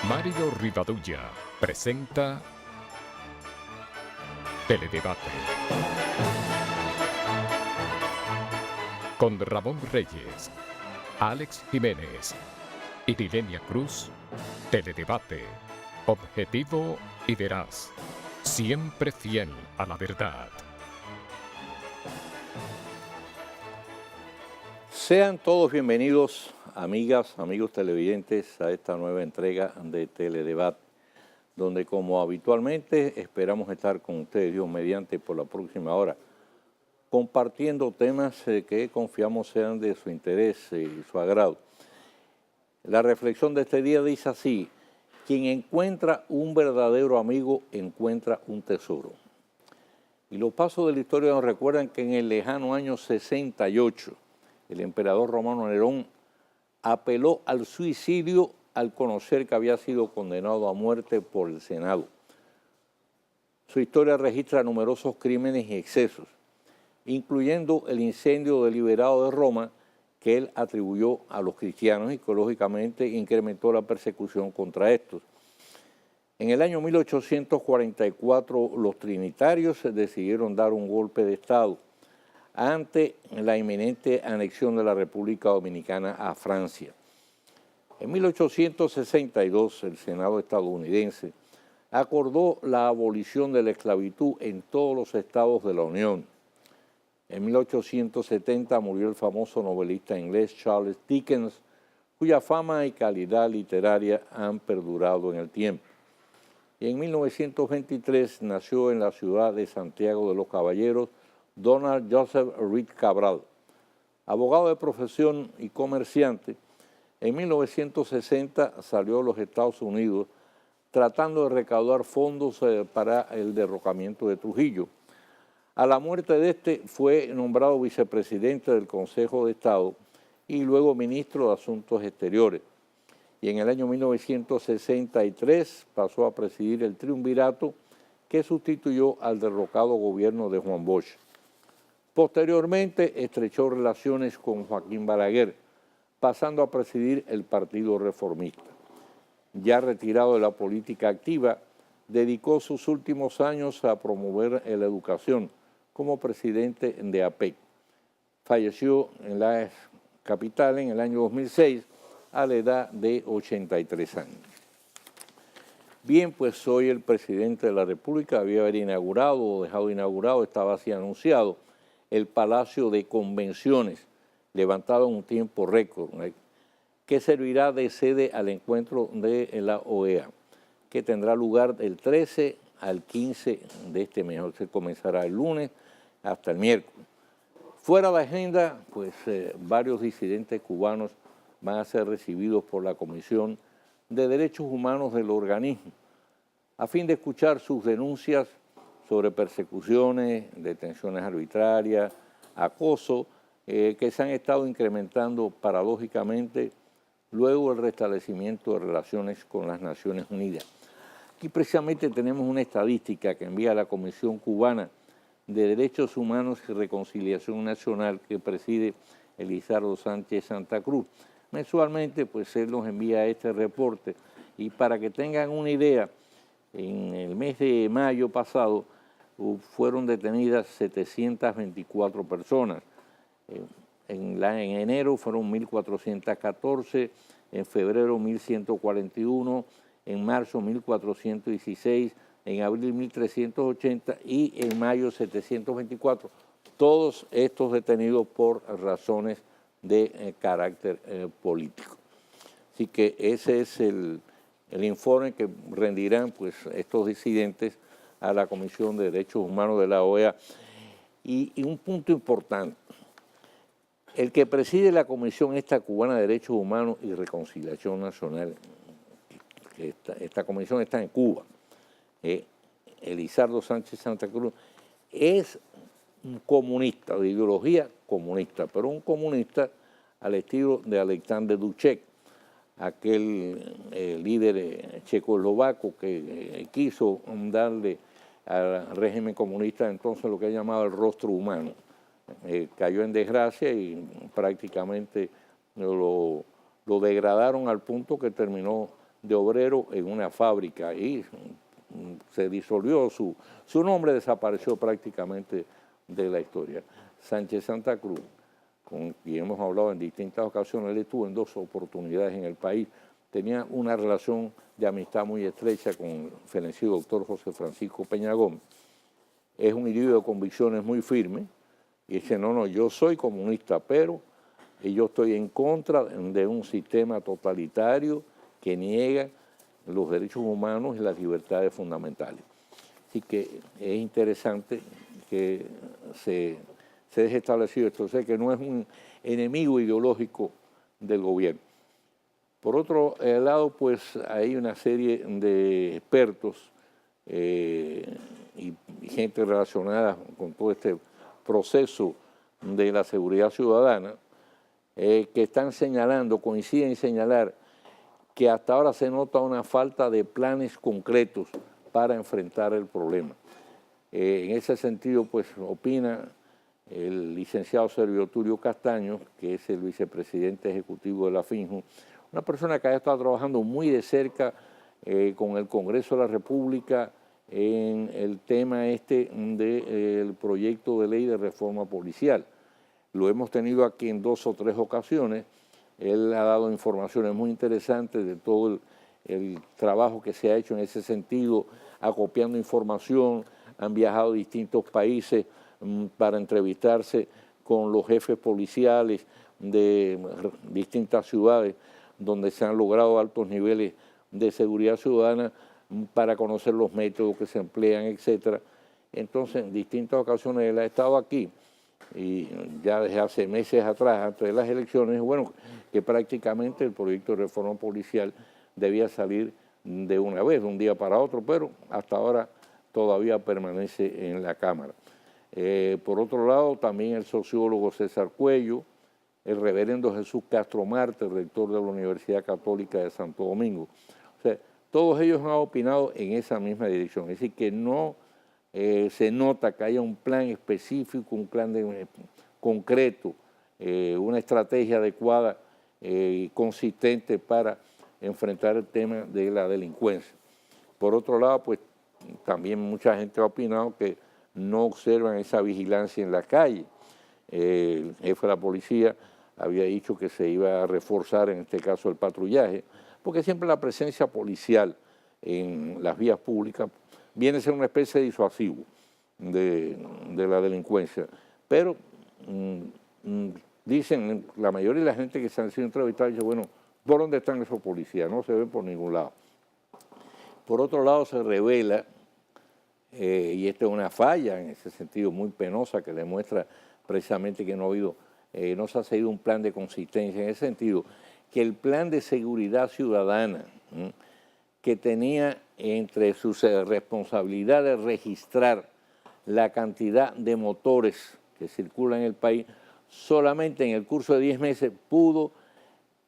Mario Rivadulla presenta Teledebate con Ramón Reyes, Alex Jiménez y Dilenia Cruz. Teledebate, objetivo y veraz, siempre fiel a la verdad. Sean todos bienvenidos, amigas, amigos televidentes, a esta nueva entrega de Teledebate, donde como habitualmente esperamos estar con ustedes, Dios mediante, por la próxima hora, compartiendo temas que confiamos sean de su interés y su agrado. La reflexión de este día dice así: quien encuentra un verdadero amigo encuentra un tesoro. Y los pasos de la historia nos recuerdan que en el lejano año 68, el emperador romano Nerón apeló al suicidio al conocer que había sido condenado a muerte por el Senado. Su historia registra numerosos crímenes y excesos, incluyendo el incendio deliberado de Roma que él atribuyó a los cristianos y que lógicamente incrementó la persecución contra estos. En el año 1844 los trinitarios decidieron dar un golpe de Estado ante la inminente anexión de la República Dominicana a Francia. En 1862 el Senado estadounidense acordó la abolición de la esclavitud en todos los estados de la Unión. En 1870 murió el famoso novelista inglés Charles Dickens, cuya fama y calidad literaria han perdurado en el tiempo. Y en 1923 nació en la ciudad de Santiago de los Caballeros Donald Joseph Reed Cabral. Abogado de profesión y comerciante, en 1960 salió a los Estados Unidos tratando de recaudar fondos para el derrocamiento de Trujillo. A la muerte de este fue nombrado vicepresidente del Consejo de Estado y luego ministro de Asuntos Exteriores. Y en el año 1963 pasó a presidir el triunvirato que sustituyó al derrocado gobierno de Juan Bosch. Posteriormente estrechó relaciones con Joaquín Balaguer, pasando a presidir el Partido Reformista. Ya retirado de la política activa, dedicó sus últimos años a promover la educación como presidente de APEC. Falleció en la capital en el año 2006 a la edad de 83 años. Bien, pues hoy el presidente de la República había inaugurado o dejado inaugurado, estaba así anunciado, el Palacio de Convenciones, levantado en un tiempo récord, que servirá de sede al encuentro de la OEA, que tendrá lugar del 13 al 15 de este mes. Se comenzará el lunes hasta el miércoles. Fuera de agenda, pues varios disidentes cubanos van a ser recibidos por la Comisión de Derechos Humanos del organismo, a fin de escuchar sus denuncias sobre persecuciones, detenciones arbitrarias, acoso, que se han estado incrementando paradójicamente luego del restablecimiento de relaciones con las Naciones Unidas. Aquí precisamente tenemos una estadística que envía la Comisión Cubana de Derechos Humanos y Reconciliación Nacional que preside Elizardo Sánchez Santa Cruz. Mensualmente, pues él nos envía este reporte y para que tengan una idea, en el mes de mayo pasado fueron detenidas 724 personas. En enero fueron 1.414, en febrero 1.141, en marzo 1.416, en abril 1.380 y en mayo 724. Todos estos detenidos por razones de carácter político. Así que ese es el informe que rendirán pues, estos disidentes a la Comisión de Derechos Humanos de la OEA. Y un punto importante, el que preside la Comisión esta cubana de Derechos Humanos y Reconciliación Nacional, que esta comisión está en Cuba, Elizardo Sánchez Santa Cruz, es un comunista, de ideología comunista, pero un comunista al estilo de Alexander Dubček, aquel líder checoslovaco que quiso darle al régimen comunista entonces lo que ha llamado el rostro humano. Cayó en desgracia y prácticamente lo degradaron al punto que terminó de obrero en una fábrica y se disolvió, su nombre desapareció prácticamente de la historia. Sánchez Santa Cruz, con quien hemos hablado en distintas ocasiones, él estuvo en 2 oportunidades en el país, tenía una relación de amistad muy estrecha con el fenecido doctor José Francisco Peña Gómez. Es un individuo de convicciones muy firmes y dice, no, yo soy comunista, pero yo estoy en contra de un sistema totalitario que niega los derechos humanos y las libertades fundamentales. Así que es interesante que se deje establecido esto, o sea, que no es un enemigo ideológico del gobierno. Por otro lado, pues hay una serie de expertos y gente relacionada con todo este proceso de la seguridad ciudadana que están señalando, coinciden en señalar que hasta ahora se nota una falta de planes concretos para enfrentar el problema. En ese sentido, pues opina el licenciado Servio Tulio Castaño, que es el vicepresidente ejecutivo de la FINJU, una persona que ha estado trabajando muy de cerca con el Congreso de la República en el tema del proyecto de ley de reforma policial. Lo hemos tenido aquí en 2 o 3 ocasiones. Él ha dado informaciones muy interesantes de todo el trabajo que se ha hecho en ese sentido, acopiando información, han viajado a distintos países para entrevistarse con los jefes policiales de distintas ciudades donde se han logrado altos niveles de seguridad ciudadana para conocer los métodos que se emplean, etcétera. Entonces, en distintas ocasiones él ha estado aquí y ya desde hace meses atrás, antes de las elecciones, bueno, que prácticamente el proyecto de reforma policial debía salir de una vez, de un día para otro, pero hasta ahora todavía permanece en la Cámara. Por otro lado, también el sociólogo César Cuello, el reverendo Jesús Castro Marte, rector de la Universidad Católica de Santo Domingo. O sea, todos ellos han opinado en esa misma dirección, es decir, que no se nota que haya un plan específico, un plan concreto, una estrategia adecuada y consistente para enfrentar el tema de la delincuencia. Por otro lado, pues también mucha gente ha opinado que no observan esa vigilancia en la calle. El jefe de la policía había dicho que se iba a reforzar en este caso el patrullaje, porque siempre la presencia policial en las vías públicas viene a ser una especie de disuasivo de la delincuencia. Pero dicen, la mayoría de la gente que se han sido entrevistados dice, bueno, ¿por dónde están esos policías? No se ven por ningún lado. Por otro lado, se revela, y esta es una falla en ese sentido muy penosa que demuestra precisamente que no se ha seguido un plan de consistencia en ese sentido, que el plan de seguridad ciudadana que tenía entre sus responsabilidades registrar la cantidad de motores que circulan en el país, solamente en el curso de 10 meses pudo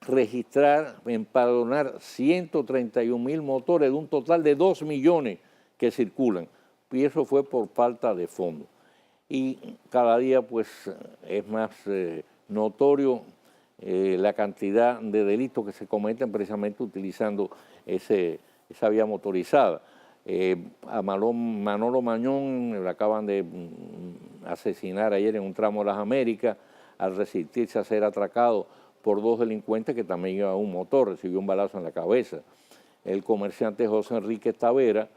registrar, empadronar 131.000 motores de un total de 2 millones que circulan. Y eso fue por falta de fondos. Y cada día pues es más notorio la cantidad de delitos que se cometen precisamente utilizando esa vía motorizada. A Manolo Mañón le acaban de asesinar ayer en un tramo de las Américas al resistirse a ser atracado por 2 delincuentes que también iban a un motor, recibió un balazo en la cabeza. El comerciante José Enrique Tavera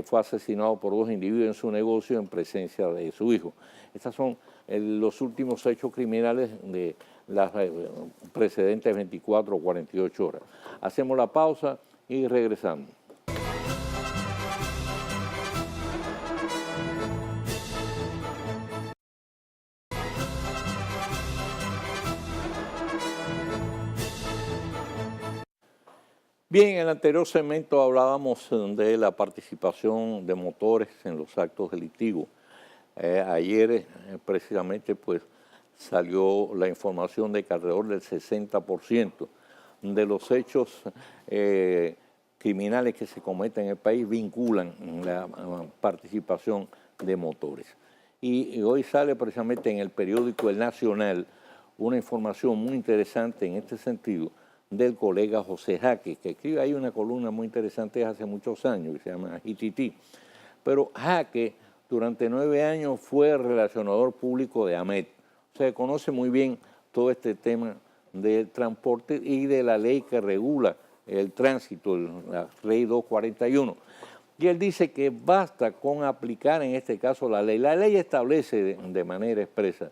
fue asesinado por 2 individuos en su negocio en presencia de su hijo. Estos son los últimos hechos criminales de las precedentes 24 o 48 horas. Hacemos la pausa y regresamos. Bien, en el anterior segmento hablábamos de la participación de motores en los actos delictivos. Ayer precisamente pues salió la información de que alrededor del 60% de los hechos criminales que se cometen en el país vinculan la participación de motores. Y hoy sale precisamente en el periódico El Nacional una información muy interesante en este sentido, del colega José Jaque, que escribe ahí una columna muy interesante hace muchos años, que se llama ITT. Pero Jaque, durante 9 años, fue relacionador público de AMET. O sea, conoce muy bien todo este tema del transporte y de la ley que regula el tránsito, la ley 241. Y él dice que basta con aplicar en este caso la ley. La ley establece de manera expresa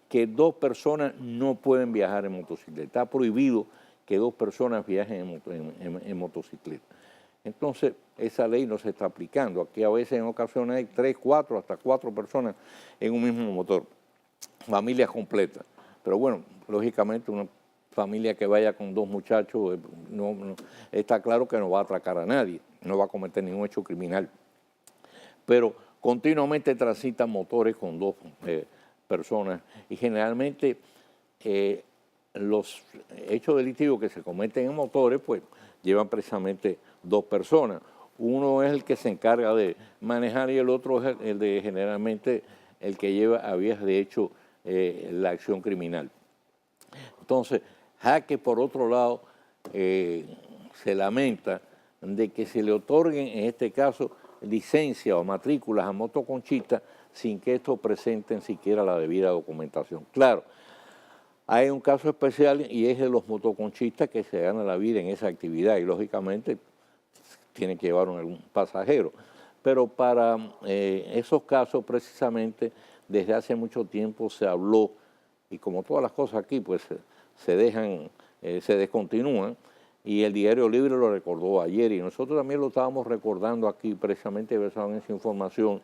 que 2 personas no pueden viajar en motocicleta. Está prohibido que 2 personas viajen en motocicleta. Entonces, esa ley no se está aplicando. Aquí a veces en ocasiones hay 3, 4, hasta 4 personas en un mismo motor. Familias completas. Pero bueno, lógicamente una familia que vaya con 2 muchachos, está claro que no va a atracar a nadie, no va a cometer ningún hecho criminal. Pero continuamente transitan motores con 2 personas y generalmente los hechos delictivos que se cometen en motores pues llevan precisamente 2 personas. Uno es el que se encarga de manejar y el otro es el de generalmente el que lleva a vías de hecho la acción criminal. Entonces, Jaque, por otro lado, se lamenta de que se le otorguen, en este caso, licencias o matrículas a motoconchistas sin que estos presenten siquiera la debida documentación. Claro, hay un caso especial y es de los motoconchistas que se ganan la vida en esa actividad y, lógicamente, tienen que llevar algún pasajero. Pero para esos casos, precisamente, desde hace mucho tiempo se habló, y como todas las cosas aquí, pues se descontinúan, y el Diario Libre lo recordó ayer, y nosotros también lo estábamos recordando aquí, precisamente basado en esa información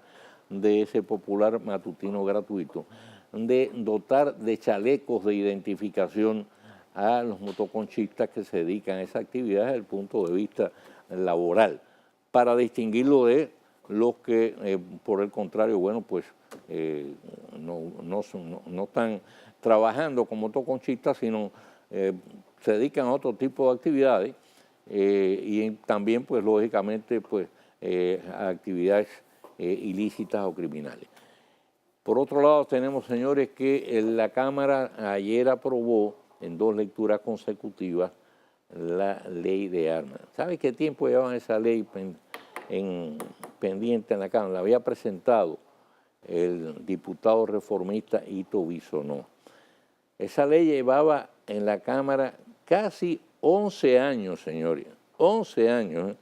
de ese popular matutino gratuito, de dotar de chalecos de identificación a los motoconchistas que se dedican a esa actividad desde el punto de vista laboral, para distinguirlo de los que, por el contrario, bueno, pues no están trabajando como motoconchistas, sino se dedican a otro tipo de actividades y también, pues, lógicamente, pues, a actividades ilícitas o criminales. Por otro lado, tenemos, señores, que la Cámara ayer aprobó en 2 lecturas consecutivas la ley de armas. ¿Sabe qué tiempo llevaban esa ley pendiente en la Cámara? La había presentado el diputado reformista Ito Bisonó. Esa ley llevaba en la Cámara casi 11 años, señores, 11 años.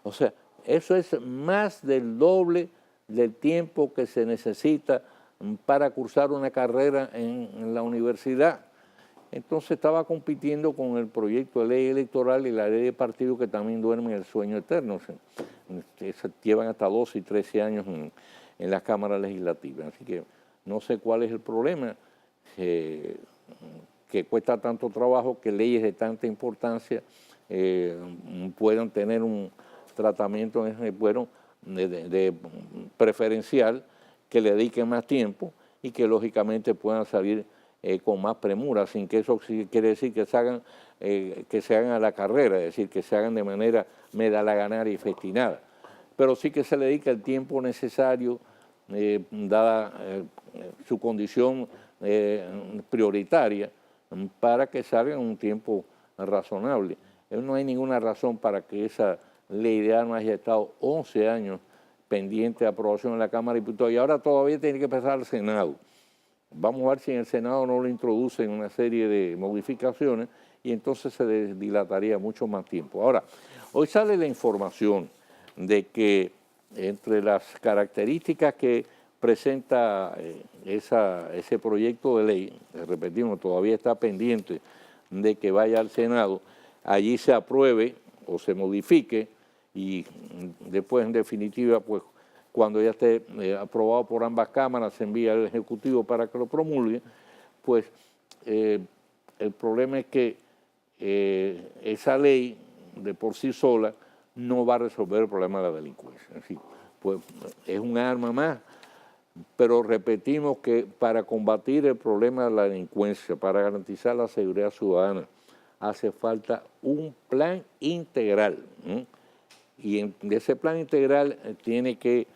O sea, eso es más del doble del tiempo que se necesita para cursar una carrera en la universidad. Entonces estaba compitiendo con el proyecto de ley electoral y la ley de partido que también duermen el sueño eterno. Se llevan hasta 12 y 13 años en las cámaras legislativas. Así que no sé cuál es el problema, que cuesta tanto trabajo que leyes de tanta importancia puedan tener un tratamiento de preferencial, que le dediquen más tiempo y que lógicamente puedan salir con más premura, sin que eso quiere decir que se hagan a la carrera, es decir, que se hagan de manera medalaganaria y festinada, pero sí que se le dedica el tiempo necesario, dada su condición prioritaria, para que salga en un tiempo razonable. No hay ninguna razón para que esa ley de armas haya estado 11 años pendiente de aprobación en la Cámara de Diputados y ahora todavía tiene que pasar al Senado. Vamos a ver si en el Senado no lo introducen una serie de modificaciones y entonces se dilataría mucho más tiempo. Ahora, hoy sale la información de que entre las características que presenta ese proyecto de ley, repetimos, todavía está pendiente de que vaya al Senado, allí se apruebe o se modifique y después, en definitiva, pues cuando ya esté aprobado por ambas cámaras, se envía al Ejecutivo para que lo promulgue, pues el problema es que esa ley de por sí sola no va a resolver el problema de la delincuencia. Así, pues es un arma más, pero repetimos que para combatir el problema de la delincuencia, para garantizar la seguridad ciudadana, hace falta un plan integral. Y de ese plan integral tiene que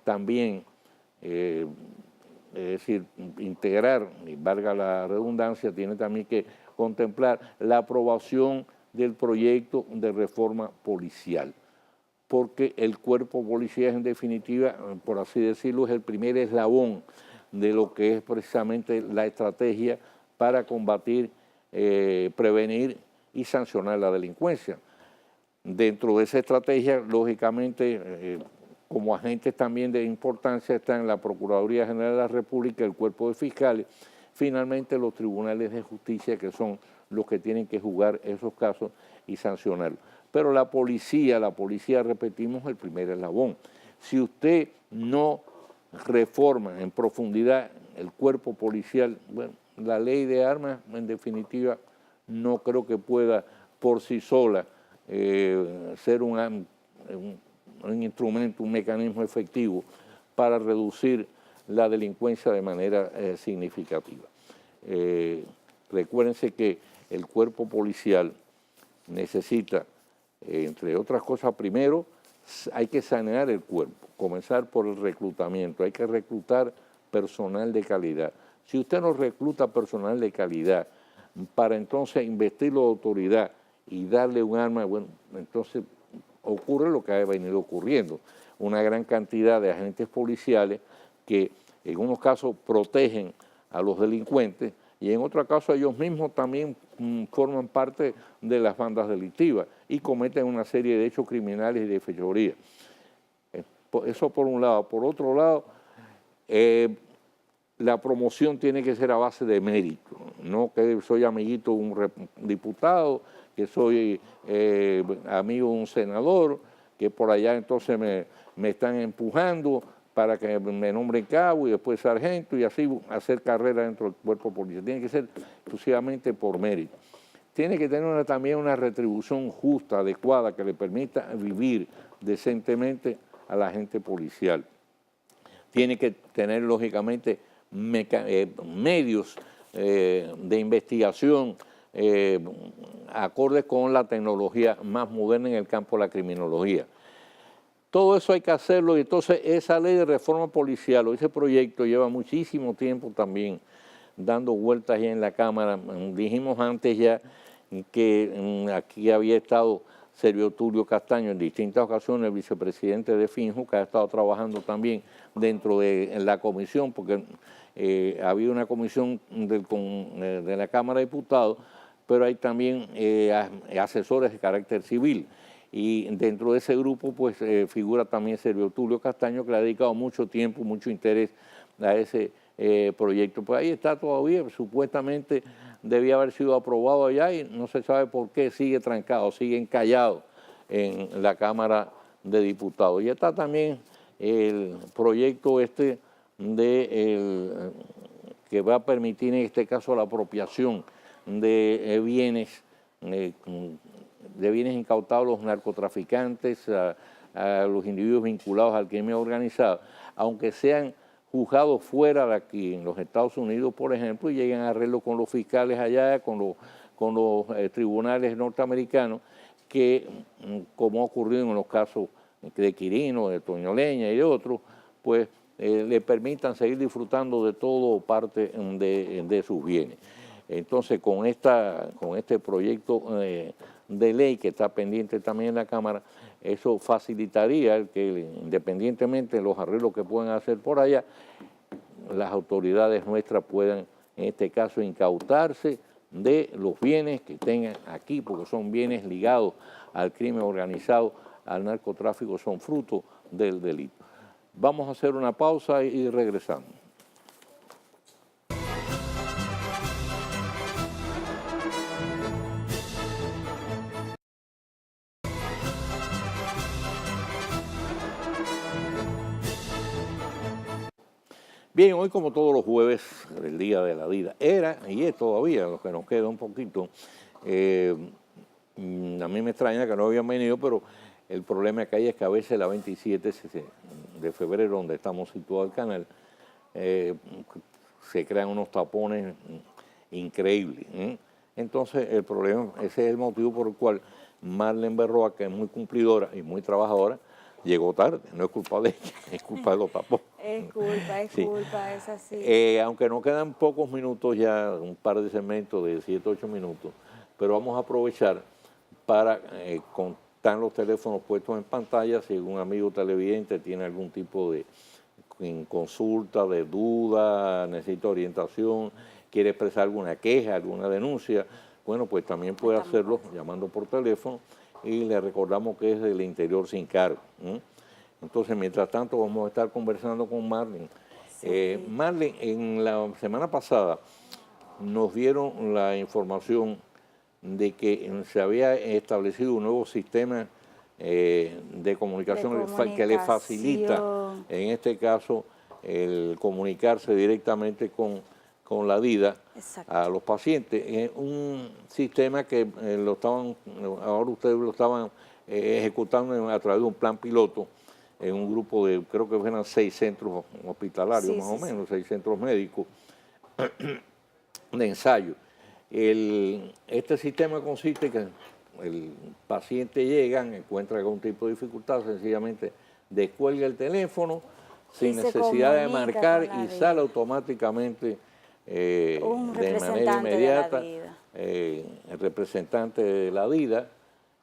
también, es decir, integrar, y valga la redundancia, tiene también que contemplar la aprobación del proyecto de reforma policial, porque el cuerpo policial en definitiva, por así decirlo, es el primer eslabón de lo que es precisamente la estrategia para combatir, prevenir y sancionar la delincuencia. Dentro de esa estrategia, lógicamente, como agentes también de importancia están la Procuraduría General de la República, el Cuerpo de Fiscales, finalmente los tribunales de justicia, que son los que tienen que juzgar esos casos y sancionarlos. Pero la policía, repetimos, el primer eslabón. Si usted no reforma en profundidad el cuerpo policial, bueno, la ley de armas, en definitiva, no creo que pueda por sí sola ser un instrumento, un mecanismo efectivo para reducir la delincuencia de manera significativa. Recuérdense que el cuerpo policial necesita, entre otras cosas, primero hay que sanear el cuerpo, comenzar por el reclutamiento, hay que reclutar personal de calidad. Si usted no recluta personal de calidad para entonces investirlo de autoridad y darle un arma, bueno, entonces ocurre lo que ha venido ocurriendo. Una gran cantidad de agentes policiales que en unos casos protegen a los delincuentes y en otros casos ellos mismos también forman parte de las bandas delictivas y cometen una serie de hechos criminales y de fechoría. Eso por un lado. Por otro lado, la promoción tiene que ser a base de mérito, no que soy amiguito de un diputado, que soy amigo de un senador, que por allá entonces me están empujando para que me nombren cabo y después sargento y así hacer carrera dentro del cuerpo policial. Tiene que ser exclusivamente por mérito. Tiene que tener también una retribución justa, adecuada, que le permita vivir decentemente a la gente policial. Tiene que tener, lógicamente, medios de investigación acordes con la tecnología más moderna en el campo de la criminología. Todo eso hay que hacerlo y entonces esa ley de reforma policial o ese proyecto lleva muchísimo tiempo también dando vueltas ya en la Cámara. Dijimos antes ya que aquí había estado Servio Tulio Castaño en distintas ocasiones, el vicepresidente de Finjo, que ha estado trabajando también dentro de la comisión, porque había una comisión de la Cámara de Diputados, pero hay también asesores de carácter civil. Y dentro de ese grupo pues figura también Servio Tulio Castaño, que le ha dedicado mucho tiempo, mucho interés a ese proyecto. Pues ahí está todavía, supuestamente debía haber sido aprobado allá y no se sabe por qué sigue trancado, sigue encallado en la Cámara de Diputados. Y está también el proyecto que va a permitir en este caso la apropiación de bienes incautados a los narcotraficantes, a los individuos vinculados al crimen organizado, aunque sean juzgados fuera de aquí, en los Estados Unidos, por ejemplo, y lleguen a arreglo con los fiscales allá, con los tribunales norteamericanos, que, como ha ocurrido en los casos de Quirino, de Toño Leña y de otros, pues le permitan seguir disfrutando de todo parte de sus bienes. Entonces, con este proyecto de ley que está pendiente también en la Cámara, eso facilitaría que, independientemente de los arreglos que puedan hacer por allá, las autoridades nuestras puedan, en este caso, incautarse de los bienes que tengan aquí, porque son bienes ligados al crimen organizado, al narcotráfico, son fruto del delito. Vamos a hacer una pausa y regresamos. Bien, hoy como todos los jueves, el Día de la Vida, era y es todavía, lo que nos queda un poquito. A mí me extraña que no habían venido, pero el problema que hay es que a veces la 27 de febrero, donde estamos situados el canal, se crean unos tapones increíbles. Entonces, el problema, ese es el motivo por el cual Marlene Berroa, que es muy cumplidora y muy trabajadora, llegó tarde, no es culpa de ella, es culpa de los tapón. Es culpa, es así. Aunque nos quedan pocos minutos ya, un par de segmentos de 7, 8 minutos, pero vamos a aprovechar para contar los teléfonos puestos en pantalla si un amigo televidente tiene algún tipo de consulta, de duda, necesita orientación, quiere expresar alguna queja, alguna denuncia, bueno, pues también puede hacerlo llamando por teléfono y le recordamos que es del interior sin cargo. Entonces, mientras tanto, vamos a estar conversando con Marlene. Sí. Marlene, en la semana pasada nos dieron la información de que se había establecido un nuevo sistema de comunicación que le facilita, en este caso, el comunicarse directamente con la DIDA. Exacto. A los pacientes. Es un sistema que ahora ustedes lo estaban ejecutando a través de un plan piloto en un grupo de, creo que eran 6 centros hospitalarios, más o menos, 6 centros médicos de ensayo. Este sistema consiste en que el paciente llega, encuentra algún tipo de dificultad, sencillamente descuelga el teléfono sin necesidad de marcar y sale automáticamente de manera inmediata el representante de la DIDA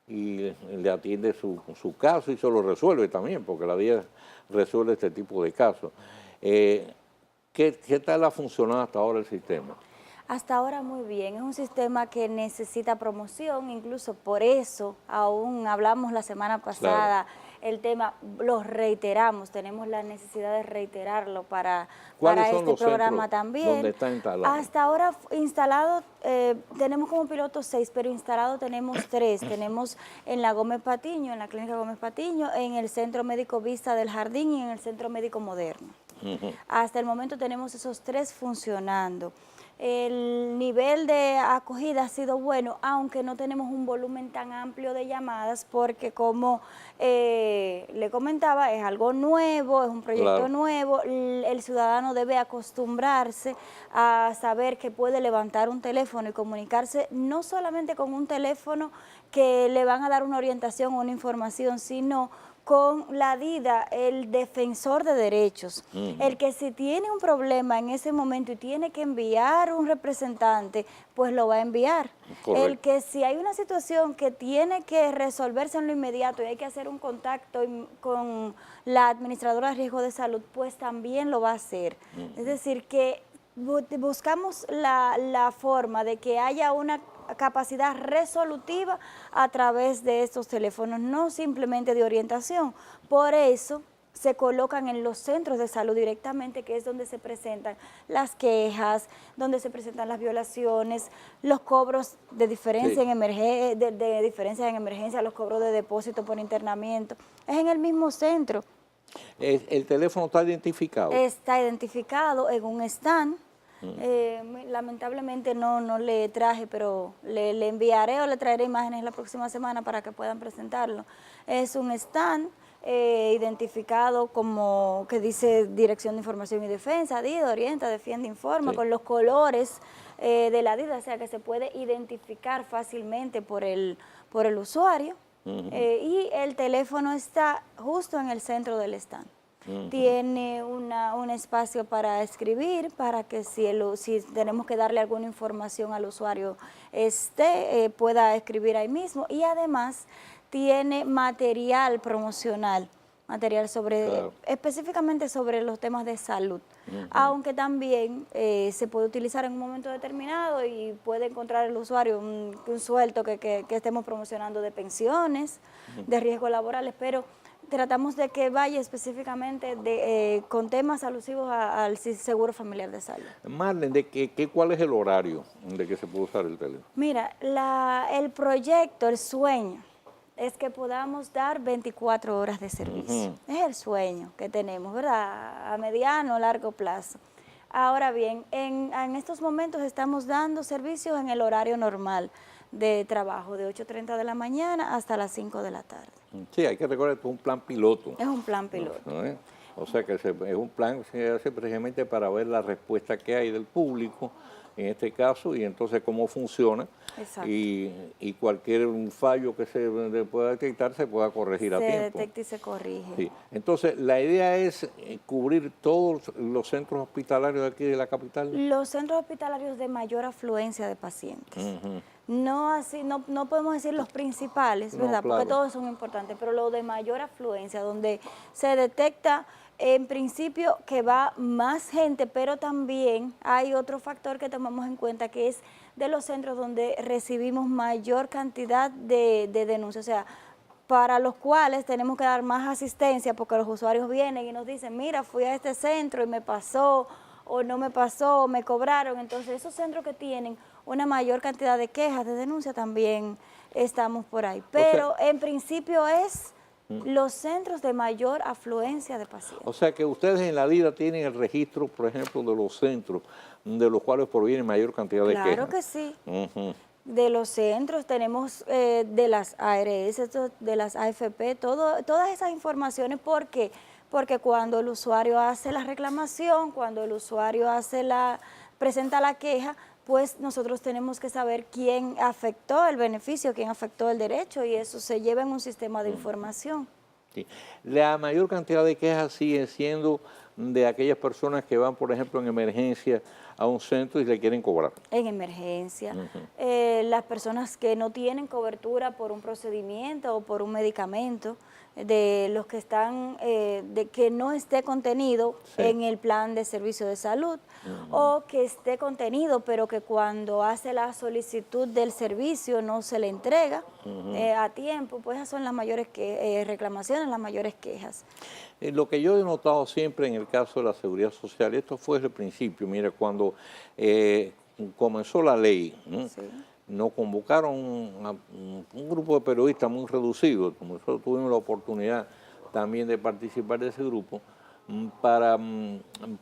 y le atiende su caso y se lo resuelve también, porque la DIDA resuelve este tipo de casos. ¿Qué tal ha funcionado hasta ahora el sistema? Hasta ahora muy bien, es un sistema que necesita promoción, incluso por eso aún hablamos la semana pasada, claro. El tema lo reiteramos, tenemos la necesidad de reiterarlo para este programa también. ¿Dónde está instalado? Hasta ahora instalado, tenemos como piloto 6, pero instalado tenemos 3. Tenemos en la Gómez Patiño, en la clínica Gómez Patiño, en el Centro Médico Vista del Jardín y en el Centro Médico Moderno. Hasta el momento tenemos esos 3 funcionando. El nivel de acogida ha sido bueno, aunque no tenemos un volumen tan amplio de llamadas porque como le comentaba, es algo nuevo, es un proyecto nuevo, el ciudadano debe acostumbrarse a saber que puede levantar un teléfono y comunicarse no solamente con un teléfono que le van a dar una orientación o una información, sino con la DIDA, el defensor de derechos, el que si tiene un problema en ese momento y tiene que enviar un representante, pues lo va a enviar. Correcto. El que si hay una situación que tiene que resolverse en lo inmediato y hay que hacer un contacto con la administradora de riesgo de salud, pues también lo va a hacer. Es decir, que buscamos la forma de que haya una capacidad resolutiva a través de estos teléfonos, no simplemente de orientación. Por eso se colocan en los centros de salud directamente, que es donde se presentan las quejas, donde se presentan las violaciones, los cobros de diferencia, de diferencias en emergencia, los cobros de depósito por internamiento. Es en el mismo centro. ¿El teléfono está identificado? Está identificado en un stand. Lamentablemente no le traje, pero le enviaré o le traeré imágenes la próxima semana para que puedan presentarlo. Es un stand identificado como que dice Dirección de Información y Defensa, DIDA, orienta, defiende, informa, con los colores de la DIDA, o sea que se puede identificar fácilmente por el usuario. Y el teléfono está justo en el centro del stand. Tiene un espacio para escribir, para que si tenemos que darle alguna información al usuario, pueda escribir ahí mismo. Y además tiene material promocional, material específicamente sobre los temas de salud. Aunque también se puede utilizar en un momento determinado y puede encontrar el usuario un sueldo que estemos promocionando de pensiones, de riesgos laborales, pero tratamos de que vaya específicamente con temas alusivos al seguro familiar de salud. Marlene, ¿cuál es el horario de que se puede usar el teléfono? Mira, el proyecto, el sueño, es que podamos dar 24 horas de servicio. Es el sueño que tenemos, ¿verdad? A mediano o largo plazo. Ahora bien, en estos momentos estamos dando servicios en el horario normal de trabajo, de 8:30 de la mañana hasta las 5 de la tarde. Sí, hay que recordar que es un plan piloto. Es un plan piloto. ¿No? O sea que es un plan que se hace precisamente para ver la respuesta que hay del público en este caso, y entonces cómo funciona, Exacto. y cualquier fallo que se pueda detectar se pueda corregir a Se tiempo. detecta y se corrige. Sí. Entonces, la idea es cubrir todos los centros hospitalarios de aquí de la capital. Los centros hospitalarios de mayor afluencia de pacientes. Ujú. No así, no podemos decir los principales, No, ¿verdad? claro. Porque todos son importantes, pero los de mayor afluencia, donde se detecta en principio que va más gente, pero también hay otro factor que tomamos en cuenta, que es de los centros donde recibimos mayor cantidad de denuncias, o sea, para los cuales tenemos que dar más asistencia, porque los usuarios vienen y nos dicen, mira, fui a este centro y me pasó, o no me pasó, o me cobraron. Entonces, esos centros que tienen una mayor cantidad de quejas, de denuncias, también estamos por ahí. Pero en principio es los centros de mayor afluencia de pacientes. O sea que ustedes en la vida tienen el registro, por ejemplo, de los centros de los cuales proviene mayor cantidad de quejas. Claro que sí. Ujú. De los centros, tenemos de las ARS, de las AFP, todas esas informaciones. ¿Por qué? Porque cuando el usuario hace la reclamación, cuando el usuario presenta la queja, pues nosotros tenemos que saber quién afectó el beneficio, quién afectó el derecho, y eso se lleva en un sistema de información. Sí. La mayor cantidad de quejas sigue siendo de aquellas personas que van, por ejemplo, en emergencia a un centro y le quieren cobrar. En emergencia, las personas que no tienen cobertura por un procedimiento o por un medicamento, de los que están, de que no esté contenido en el plan de servicio de salud, o que esté contenido pero que cuando hace la solicitud del servicio no se le entrega a tiempo, pues esas son las mayores reclamaciones, las mayores quejas. Lo que yo he notado siempre en el caso de la seguridad social, esto fue desde el principio, mira, cuando comenzó la ley, ¿no? Sí. Nos convocaron un grupo de periodistas muy reducido, como nosotros tuvimos la oportunidad también de participar de ese grupo, para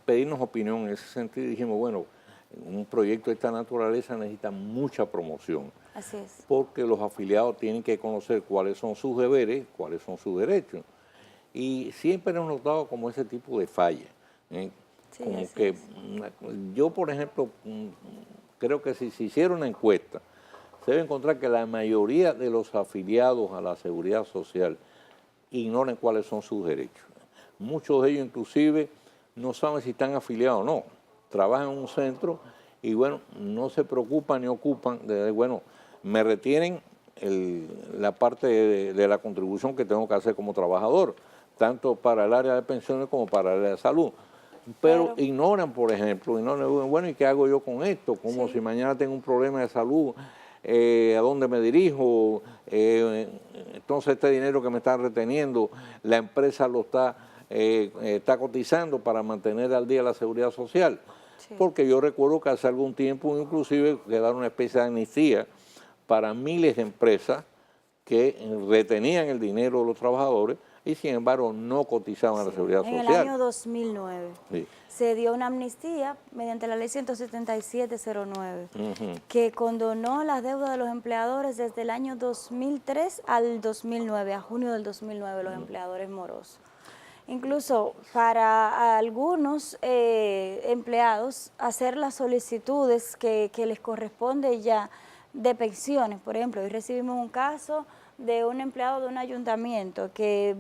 pedirnos opinión en ese sentido. Y dijimos, bueno, un proyecto de esta naturaleza necesita mucha promoción. Así es. Porque los afiliados tienen que conocer cuáles son sus deberes, cuáles son sus derechos. Y siempre hemos notado como ese tipo de falla. Sí, como así que es. yo, por ejemplo, creo que si se hiciera una encuesta, se debe encontrar que la mayoría de los afiliados a la seguridad social ignoran cuáles son sus derechos. Muchos de ellos inclusive no saben si están afiliados o no. Trabajan en un centro y bueno, no se preocupan ni ocupan de, bueno, me retienen la parte de la contribución que tengo que hacer como trabajador, tanto para el área de pensiones como para el área de salud. Pero ignoran, por ejemplo, bueno, ¿y qué hago yo con esto? Como si mañana tengo un problema de salud, ¿a dónde me dirijo? Entonces este dinero que me están reteniendo, la empresa lo está cotizando para mantener al día la seguridad social. Sí. Porque yo recuerdo que hace algún tiempo inclusive quedaron una especie de amnistía para miles de empresas que retenían el dinero de los trabajadores y sin embargo no cotizaban a la seguridad social. En el año 2009 sí. se dio una amnistía mediante la ley 17709 que condonó las deudas de los empleadores desde el año 2003 al 2009, a junio del 2009, los empleadores morosos. Incluso para algunos empleados hacer las solicitudes que les corresponde ya de pensiones. Por ejemplo, hoy recibimos un caso de un empleado de un ayuntamiento que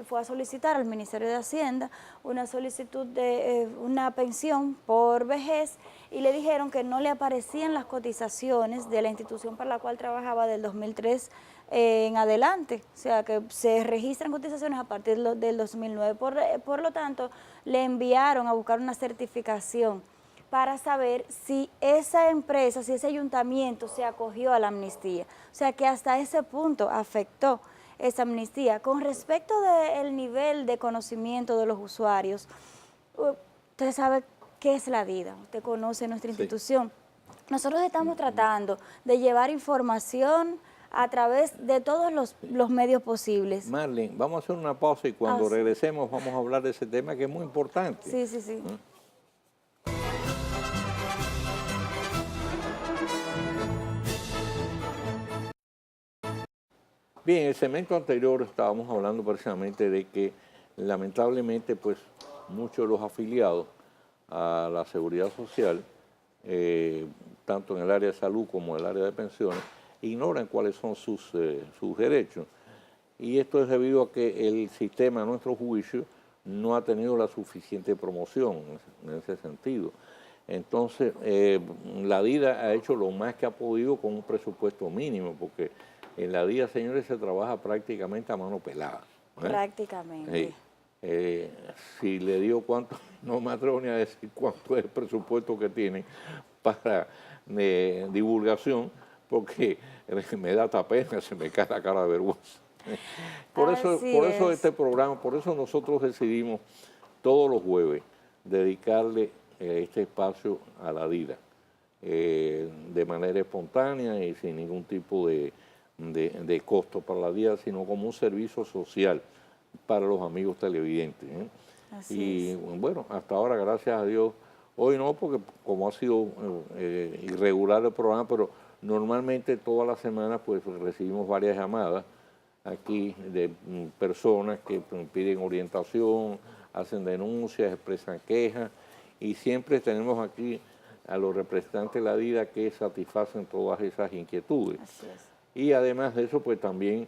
fue a solicitar al Ministerio de Hacienda una solicitud de una pensión por vejez, y le dijeron que no le aparecían las cotizaciones de la institución para la cual trabajaba del 2003 en adelante, o sea que se registran cotizaciones a partir del 2009, por lo tanto le enviaron a buscar una certificación para saber si esa empresa, si ese ayuntamiento se acogió a la amnistía. O sea que hasta ese punto afectó esa amnistía. Con respecto del nivel de conocimiento de los usuarios, usted sabe qué es la DIDA, usted conoce nuestra institución. Nosotros estamos tratando de llevar información a través de todos los medios posibles. Marlene, vamos a hacer una pausa y cuando regresemos vamos a hablar de ese tema que es muy importante. Sí, sí, sí. Bien, en el segmento anterior estábamos hablando precisamente de que lamentablemente pues muchos de los afiliados a la seguridad social tanto en el área de salud como en el área de pensiones, ignoran cuáles son sus derechos. Y esto es debido a que el sistema, a nuestro juicio, no ha tenido la suficiente promoción en ese sentido. Entonces, la DIDA ha hecho lo más que ha podido con un presupuesto mínimo, porque en la DIDA, señores, se trabaja prácticamente a mano pelada. Prácticamente. Si le digo cuánto, no me atrevo ni a decir cuánto es el presupuesto que tienen para divulgación, porque me da hasta pena, se me cae la cara de vergüenza. Por eso este programa, por eso nosotros decidimos todos los jueves dedicarle este espacio a la DIDA, de manera espontánea y sin ningún tipo de costo para la DIDA, sino como un servicio social para los amigos televidentes. Y bueno, hasta ahora, gracias a Dios, hoy no, porque como ha sido irregular el programa, pero normalmente todas las semanas pues recibimos varias llamadas aquí de personas que piden orientación, hacen denuncias, expresan quejas, y siempre tenemos aquí a los representantes de la DIDA que satisfacen todas esas inquietudes. Así es. Y además de eso, pues también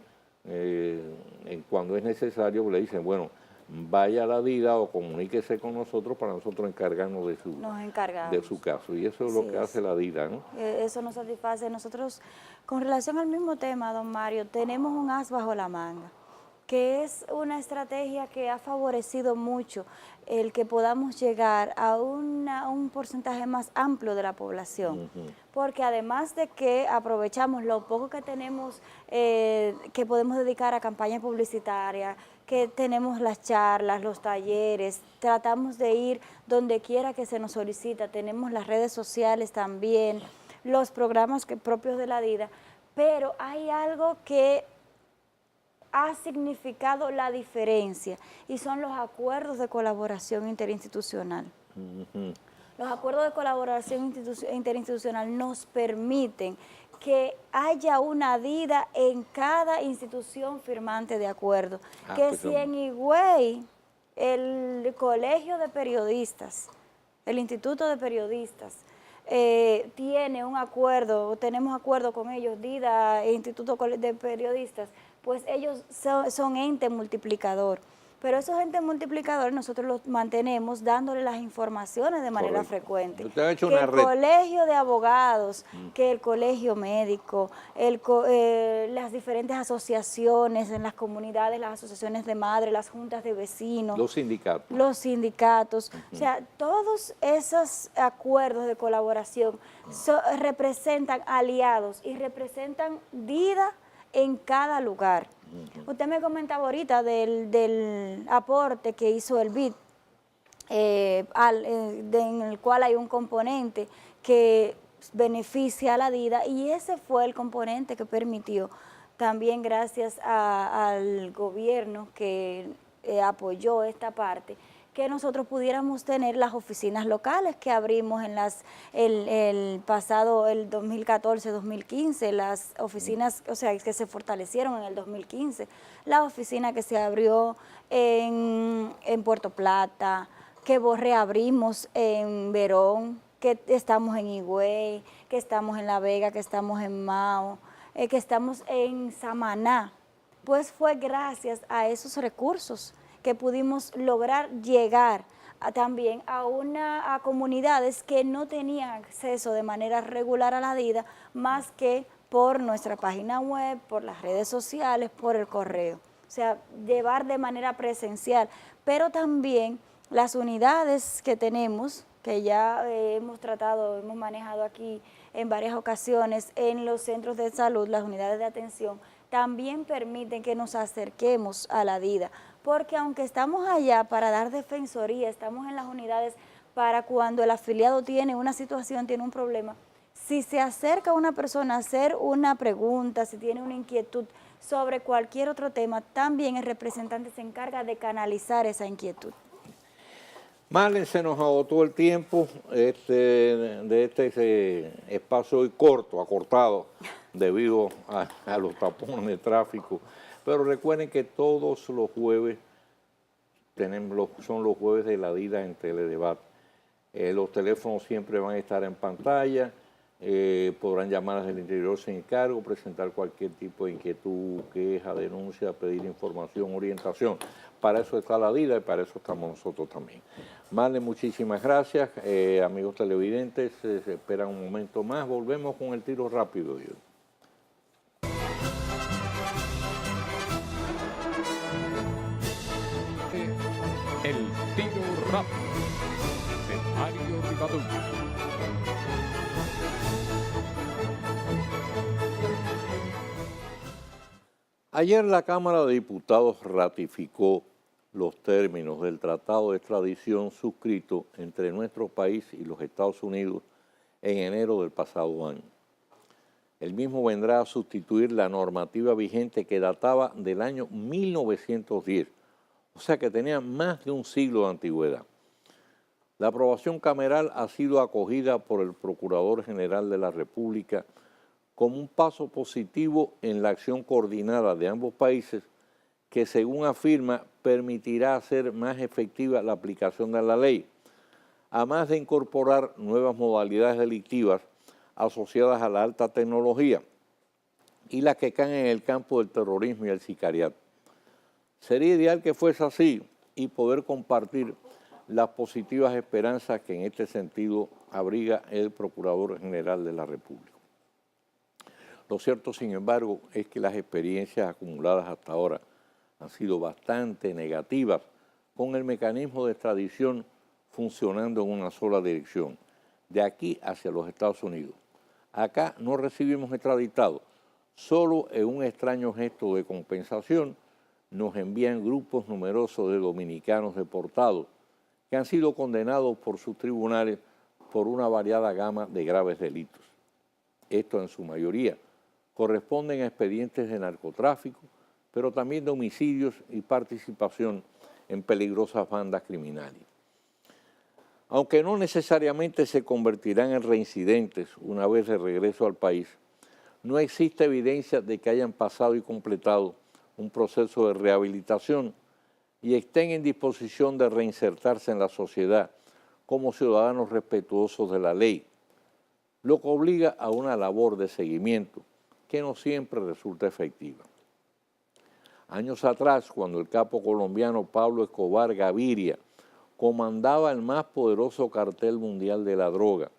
cuando es necesario le dicen, bueno, vaya a la DIDA o comuníquese con nosotros para nosotros encargarnos de su caso. Y eso es lo que hace la DIDA, ¿no? Eso nos satisface. Nosotros, con relación al mismo tema, don Mario, tenemos un as bajo la manga, que es una estrategia que ha favorecido mucho el que podamos llegar a un porcentaje más amplio de la población. Porque además de que aprovechamos lo poco que tenemos, que podemos dedicar a campañas publicitarias, que tenemos las charlas, los talleres, tratamos de ir donde quiera que se nos solicita, tenemos las redes sociales también, los programas propios de la DIDA, pero hay algo que ha significado la diferencia y son los acuerdos de colaboración interinstitucional. Los acuerdos de colaboración interinstitucional nos permiten que haya una DIDA en cada institución firmante de acuerdo. Que si en Higüey el Colegio de Periodistas, el Instituto de Periodistas, tiene un acuerdo, tenemos acuerdo con ellos, DIDA e Instituto de Periodistas, pues ellos son ente multiplicador. Pero esos entes multiplicadores nosotros los mantenemos dándole las informaciones de manera frecuente. Usted ha hecho que una el red. colegio de abogados, que el colegio médico, las diferentes asociaciones en las comunidades, las asociaciones de madres, las juntas de vecinos. Los sindicatos. Los sindicatos. O sea, todos esos acuerdos de colaboración representan aliados y representan DIDA en cada lugar. Usted me comentaba ahorita del aporte que hizo el BID, en el cual hay un componente que beneficia a la DIDA, y ese fue el componente que permitió, también gracias al gobierno que apoyó esta parte, que nosotros pudiéramos tener las oficinas locales que abrimos en el pasado, el 2014-2015, las oficinas, o sea, que se fortalecieron en el 2015, la oficina que se abrió en Puerto Plata, que reabrimos en Verón, que estamos en Higüey, que estamos en La Vega, que estamos en Mao, que estamos en Samaná. Pues fue gracias a esos recursos que pudimos lograr llegar también a comunidades que no tenían acceso de manera regular a la DIDA, más que por nuestra página web, por las redes sociales, por el correo. O sea, llevar de manera presencial, pero también las unidades que tenemos, que ya hemos manejado aquí en varias ocasiones en los centros de salud, las unidades de atención, también permiten que nos acerquemos a la DIDA, porque aunque estamos allá para dar defensoría, estamos en las unidades para cuando el afiliado tiene una situación, tiene un problema, si se acerca una persona a hacer una pregunta, si tiene una inquietud sobre cualquier otro tema, también el representante se encarga de canalizar esa inquietud. Marlen, se nos agotó el tiempo de este espacio hoy acortado, debido a los tapones de tráfico. Pero recuerden que todos los jueves son los jueves de la DIDA en Teledebate. Los teléfonos siempre van a estar en pantalla, podrán llamar desde el interior sin cargo, presentar cualquier tipo de inquietud, queja, denuncia, pedir información, orientación. Para eso está la DIDA y para eso estamos nosotros también. Marlene, muchísimas gracias. Amigos televidentes, se esperan un momento más. Volvemos con el tiro rápido, Dios. El tiro rápido de Mario Rivadeneira. Ayer la Cámara de Diputados ratificó los términos del tratado de extradición suscrito entre nuestro país y los Estados Unidos en enero del pasado año. El mismo vendrá a sustituir la normativa vigente que databa del año 1910, o sea que tenía más de un siglo de antigüedad. La aprobación cameral ha sido acogida por el Procurador General de la República como un paso positivo en la acción coordinada de ambos países que, según afirma, permitirá hacer más efectiva la aplicación de la ley, además de incorporar nuevas modalidades delictivas asociadas a la alta tecnología y las que caen en el campo del terrorismo y el sicariato. Sería ideal que fuese así y poder compartir las positivas esperanzas que en este sentido abriga el Procurador General de la República. Lo cierto, sin embargo, es que las experiencias acumuladas hasta ahora han sido bastante negativas, con el mecanismo de extradición funcionando en una sola dirección, de aquí hacia los Estados Unidos. Acá no recibimos extraditados, solo en un extraño gesto de compensación nos envían grupos numerosos de dominicanos deportados que han sido condenados por sus tribunales por una variada gama de graves delitos. Esto en su mayoría corresponden a expedientes de narcotráfico, pero también de homicidios y participación en peligrosas bandas criminales. Aunque no necesariamente se convertirán en reincidentes una vez de regreso al país, no existe evidencia de que hayan pasado y completado un proceso de rehabilitación y estén en disposición de reinsertarse en la sociedad como ciudadanos respetuosos de la ley, lo que obliga a una labor de seguimiento que no siempre resulta efectiva. Años atrás, cuando el capo colombiano Pablo Escobar Gaviria comandaba el más poderoso cartel mundial de la droga,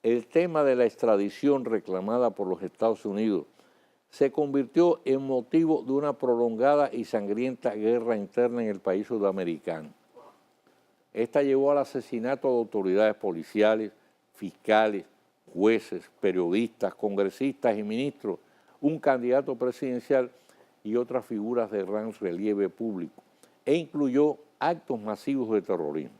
el tema de la extradición reclamada por los Estados Unidos se convirtió en motivo de una prolongada y sangrienta guerra interna en el país sudamericano. Esta llevó al asesinato de autoridades policiales, fiscales, jueces, periodistas, congresistas y ministros, un candidato presidencial y otras figuras de gran relieve público, e incluyó actos masivos de terrorismo.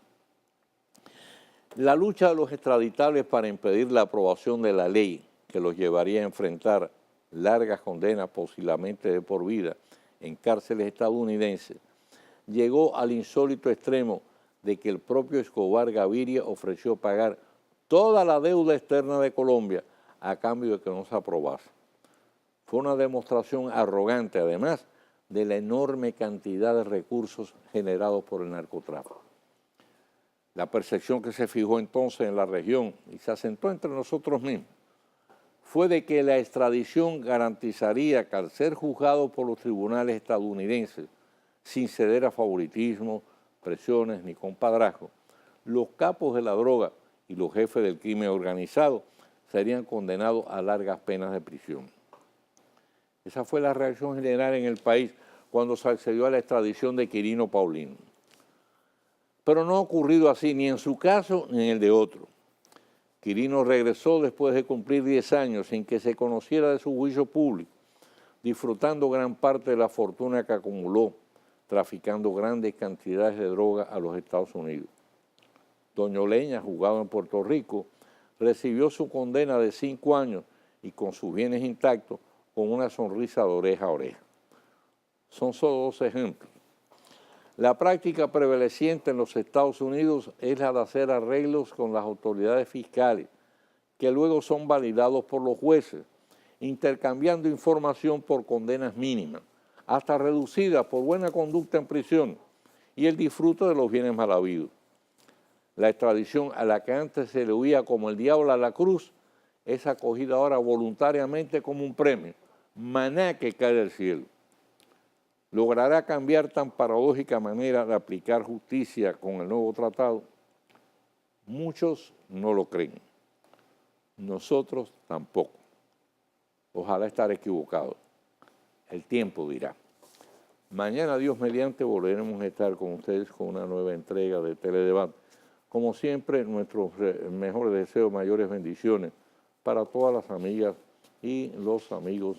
La lucha de los extraditables para impedir la aprobación de la ley que los llevaría a enfrentar largas condenas, posiblemente de por vida, en cárceles estadounidenses, llegó al insólito extremo de que el propio Escobar Gaviria ofreció pagar toda la deuda externa de Colombia a cambio de que no se aprobase. Fue una demostración arrogante, además, de la enorme cantidad de recursos generados por el narcotráfico. La percepción que se fijó entonces en la región y se asentó entre nosotros mismos fue de que la extradición garantizaría que al ser juzgado por los tribunales estadounidenses sin ceder a favoritismo, presiones ni compadrazgo, los capos de la droga y los jefes del crimen organizado serían condenados a largas penas de prisión. Esa fue la reacción general en el país cuando se accedió a la extradición de Quirino Paulino. Pero no ha ocurrido así ni en su caso ni en el de otro. Quirino regresó después de cumplir 10 años sin que se conociera de su juicio público, disfrutando gran parte de la fortuna que acumuló, traficando grandes cantidades de droga a los Estados Unidos. Doño Leña, juzgado en Puerto Rico, recibió su condena de 5 años y con sus bienes intactos, con una sonrisa de oreja a oreja. Son solo 2 ejemplos. La práctica prevaleciente en los Estados Unidos es la de hacer arreglos con las autoridades fiscales, que luego son validados por los jueces, intercambiando información por condenas mínimas, hasta reducidas por buena conducta en prisión y el disfrute de los bienes mal habidos. La extradición a la que antes se le huía como el diablo a la cruz es acogida ahora voluntariamente como un premio, maná que cae del cielo. ¿Logrará cambiar tan paradójica manera de aplicar justicia con el nuevo tratado? Muchos no lo creen. Nosotros tampoco. Ojalá estar equivocado. El tiempo dirá. Mañana, Dios mediante, volveremos a estar con ustedes con una nueva entrega de Teledebate. Como siempre, nuestros mejores deseos, mayores bendiciones para todas las amigas y los amigos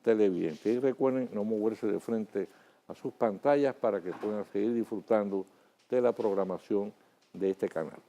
televidentes. Y recuerden no moverse de frente a sus pantallas para que puedan seguir disfrutando de la programación de este canal.